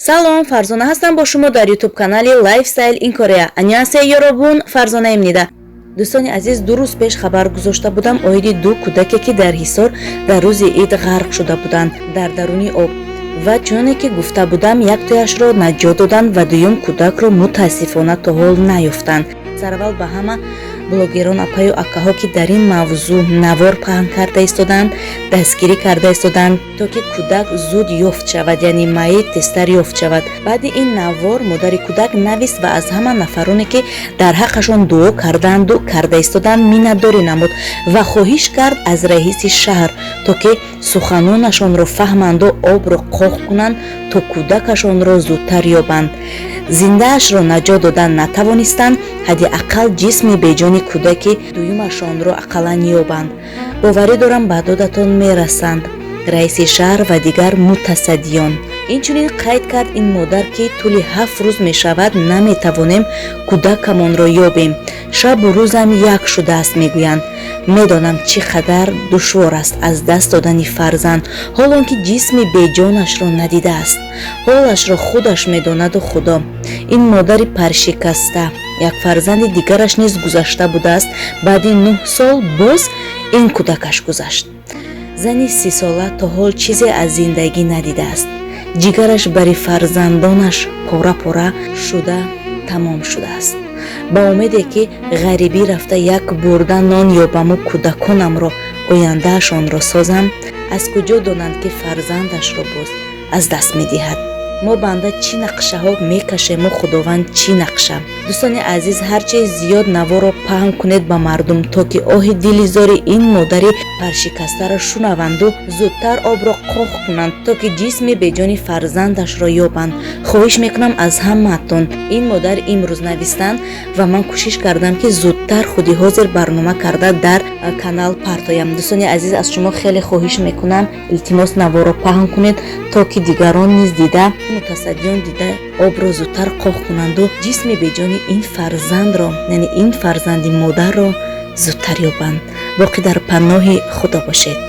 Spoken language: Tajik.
салом, фарзона ҳастам бо шумо дар ютуб канали Lifestyle in Korea. Аньясе ёробун, фарзонаем нида. дӯстони азиз, 2 рӯз пеш хабар гузошта будам оиди 2 кӯдаке ки дар Ҳисор дар рӯзи ид ғарқ шуда буданд дар даруни об ва чуноне ки гуфта будам, яктояшро наҷот доданд ва дуюм кӯдакро мутаассифона то ҳол наёфтанд. Сараввал ба ҳама блогерон апаю акаҳо ки дар ин мавзӯъ навор паҳн карда истоданд, дастгирӣ карда истоданд то ки кӯдак зуд ёфт шавад, яъне маид тезтар ёфт шавад. баъди ин навор модари кӯдак навист ва аз ҳама нафароне ки дар ҳаққашон дуо карданду карда истоданд миннатдорӣ намуд ва хоҳиш кард аз раиси шаҳр то ки суханонашонро фаҳманду обро қоқ кунанд то кӯдакашонро зудтар ёбанд. зиндаашро наҷот додан натавонистанд, ҳадди ақал ҷисми беҷони кӯдаки дуюмашонро ақаллан ёбанд. боварӣ дорам ба додатон мерасанд. раиси шаҳр ва дигар мутасаддиён инчунин қайд кард ин модар ки тӯли 7 рӯз мешавад наметавонем кӯдакамонро ёбем. шабу рӯзам як шудааст мегӯянд. медонам чӣ қадар душвор аст аз даст додани фарзанд, ҳолон ки ҷисми беҷонашро надидааст. ҳолашро худаш медонаду худо. ин модари паршикаста, як фарзанди дигараш низ гузашта будааст. баъди 9 сол боз ин кӯдакаш гузашт. зани 30 сола то ҳол чизе аз зиндагӣ надидааст. ҷигараш бари фарзандонаш пора пора шуда тамом шудааст. ба умеде ки ғарибӣ рафта як бурда нон ёбаму кӯдаконамро ояндаашонро созам, аз куҷо донанд ки фарзандашро боз аз даст медиҳад. мо банда чӣ нақшаҳо мекашему, худованд чӣ нақша. дӯстони азиз, ҳарчи зиёд наворо паҳн кунед ба мардум то ки оҳи дилизори ин модари паршикастаро шунаванду зудтар обро қоқ кунанд то ки ҷисми беҷони фарзандашро ёбанд. хоҳиш мекунам аз ҳамаатон, ин модар имрӯз навистанд ва ман кӯшиш кардам ки зудтар худи ҳозир барнома карда дар канал партоям. дӯстони азиз, аз шумо хеле хоҳиш мекунам, илтимос наворо паҳн кунед то ки дигарон низ дида, мутасаддиён дида обро зудтар қоқ кунанду ҷисми беҷони ин фарзандро, яъне ин фарзанди модарро зудтар ёбанд. боқӣ дар паноҳи худо бошед.